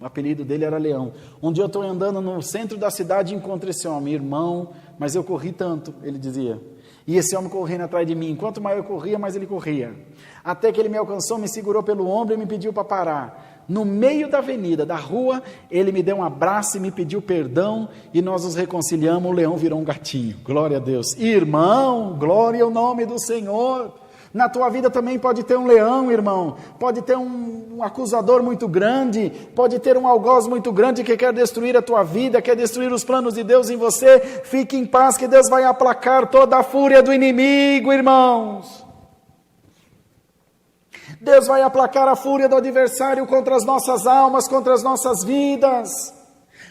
O apelido dele era Leão. Um dia eu estou andando no centro da cidade e encontro esse homem, irmão, mas eu corri tanto, ele dizia. E esse homem correndo atrás de mim. Quanto mais eu corria, mais ele corria. Até que ele me alcançou, me segurou pelo ombro e me pediu para parar. No meio da avenida, da rua, ele me deu um abraço e me pediu perdão e nós nos reconciliamos, o leão virou um gatinho. Glória a Deus. Irmão, glória ao nome do Senhor. Na tua vida também pode ter um leão, irmão, pode ter um acusador muito grande, pode ter um algoz muito grande que quer destruir a tua vida, quer destruir os planos de Deus em você. Fique em paz que Deus vai aplacar toda a fúria do inimigo, irmãos. Deus vai aplacar a fúria do adversário contra as nossas almas, contra as nossas vidas.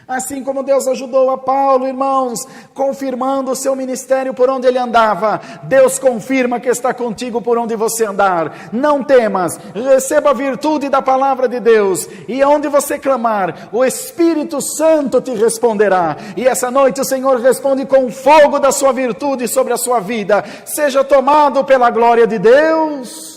Assim como Deus ajudou a Paulo, irmãos, confirmando o seu ministério por onde ele andava, Deus confirma que está contigo por onde você andar. Não temas, receba a virtude da palavra de Deus, e onde você clamar, o Espírito Santo te responderá. E essa noite o Senhor responde com o fogo da sua virtude sobre a sua vida. Seja tomado pela glória de Deus.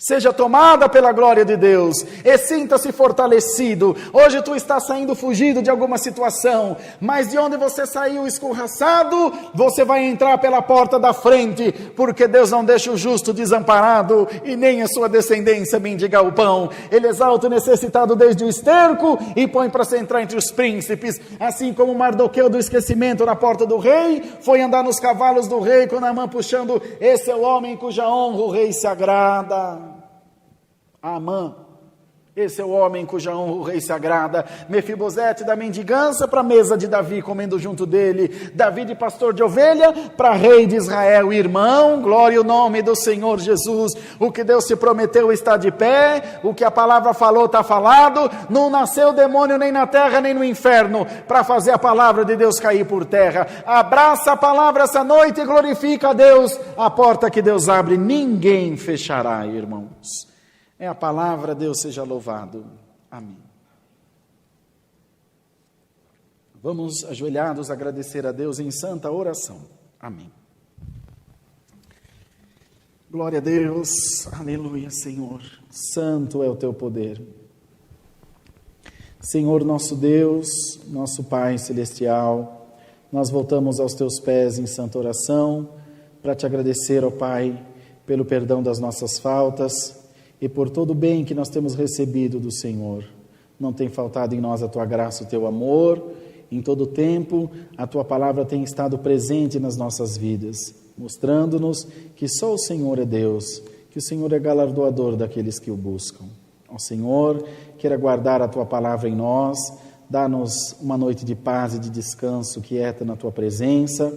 Seja tomada pela glória de Deus e sinta-se fortalecido. Hoje tu está saindo fugido de alguma situação, mas de onde você saiu escorraçado, você vai entrar pela porta da frente, porque Deus não deixa o justo desamparado e nem a sua descendência mendigar o pão. Ele exalta o necessitado desde o esterco e põe para se entrar entre os príncipes, assim como Mardoqueu do esquecimento na porta do rei, foi andar nos cavalos do rei com Naamã puxando. Esse é o homem cuja honra o rei se agrada. Amã, esse é o homem cuja honra o rei se agrada. Mefibosete da mendigança para a mesa de Davi, comendo junto dele. Davi de pastor de ovelha para rei de Israel. Irmão, glória ao nome do Senhor Jesus. O que Deus te prometeu está de pé, o que a palavra falou está falado. Não nasceu demônio nem na terra nem no inferno para fazer a palavra de Deus cair por terra. Abraça a palavra essa noite e glorifica a Deus. A porta que Deus abre ninguém fechará, irmãos. É a palavra, Deus seja louvado. Amém. Vamos ajoelhados agradecer a Deus em santa oração. Amém. Glória a Deus. Aleluia, Senhor. Santo é o teu poder. Senhor nosso Deus, nosso Pai celestial, nós voltamos aos teus pés em santa oração para te agradecer, ó Pai, pelo perdão das nossas faltas e por todo o bem que nós temos recebido do Senhor. Não tem faltado em nós a tua graça, o teu amor. Em todo o tempo, a tua palavra tem estado presente nas nossas vidas, mostrando-nos que só o Senhor é Deus, que o Senhor é galardoador daqueles que o buscam. Ó Senhor, queira guardar a tua palavra em nós, dá-nos uma noite de paz e de descanso quieta na tua presença,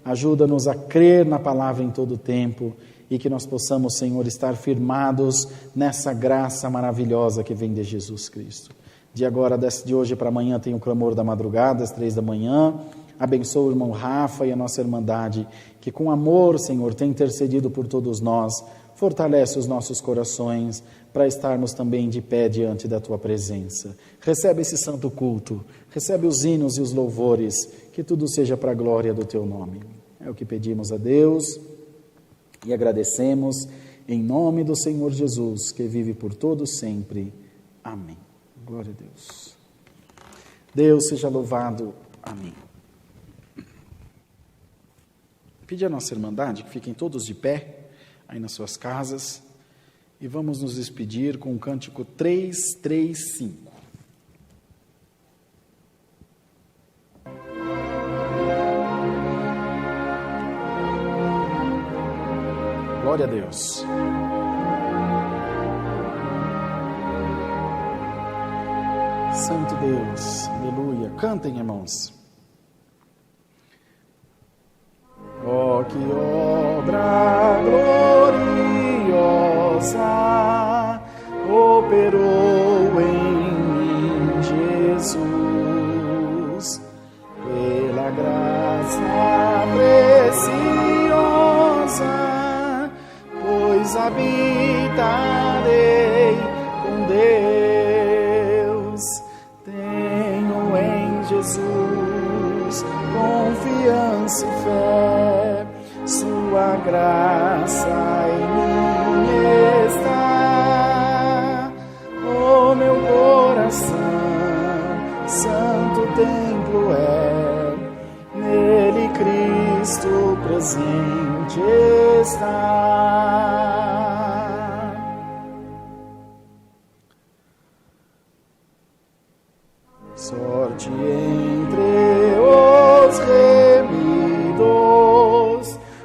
ajuda-nos a crer na palavra em todo o tempo, e que nós possamos, Senhor, estar firmados nessa graça maravilhosa que vem de Jesus Cristo. De agora, de hoje para amanhã, tem o clamor da madrugada, às 3 da manhã. Abençoa o irmão Rafa e a nossa irmandade, que com amor, Senhor, tem intercedido por todos nós. Fortalece os nossos corações para estarmos também de pé diante da tua presença. Recebe esse santo culto, recebe os hinos e os louvores, que tudo seja para a glória do teu nome. É o que pedimos a Deus e agradecemos em nome do Senhor Jesus, que vive por todos sempre. Amém. Glória a Deus. Deus seja louvado. Amém. Pedir à nossa irmandade que fiquem todos de pé, aí nas suas casas, e vamos nos despedir com o cântico 335. Glória a Deus. Santo Deus, aleluia. Cantem, irmãos. Oh, que obra gloriosa operou em mim Jesus, pela graça preciosa, pois habitarei com Deus. Tenho em Jesus confiança e fé, sua graça em mim está. O meu coração, santo templo é, nele Cristo presente está. Sorte entre os remidos,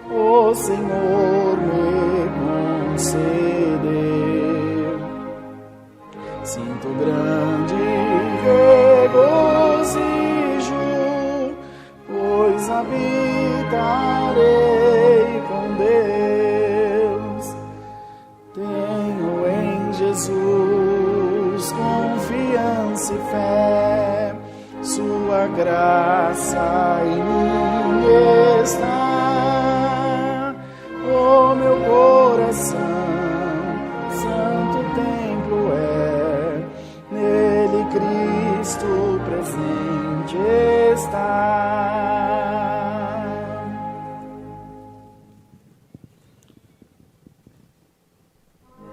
o Senhor me conceder. Sinto grande regozijo, pois habitarei com Deus. Tenho em Jesus confiança e fé, sua graça em mim está. O meu coração, santo templo é, nele Cristo presente está.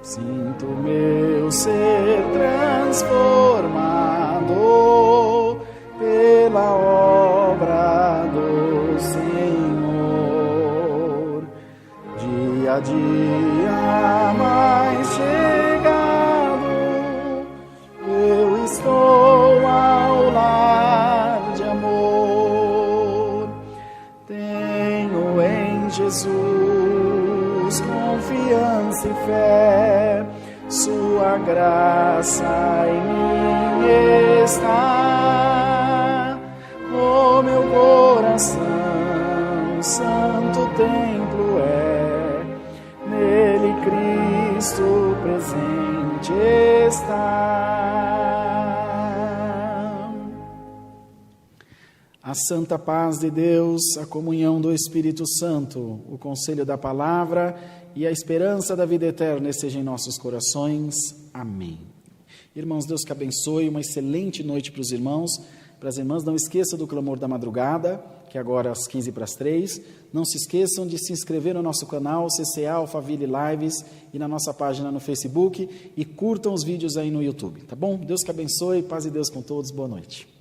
Sim. bela obra do Senhor. Dia a dia mais chegado, eu estou ao lar de amor. Tenho em Jesus confiança e fé, sua graça em mim está. O meu coração, santo templo é, nele Cristo presente está. A santa paz de Deus, a comunhão do Espírito Santo, o conselho da palavra e a esperança da vida eterna esteja em nossos corações. Amém. Irmãos, Deus que abençoe, uma excelente noite para os irmãos. Para as irmãs, não esqueça do clamor da madrugada, que é agora às 2:45. Não se esqueçam de se inscrever no nosso canal CCA Alphaville Lives e na nossa página no Facebook e curtam os vídeos aí no YouTube, tá bom? Deus que abençoe, paz e Deus com todos, boa noite.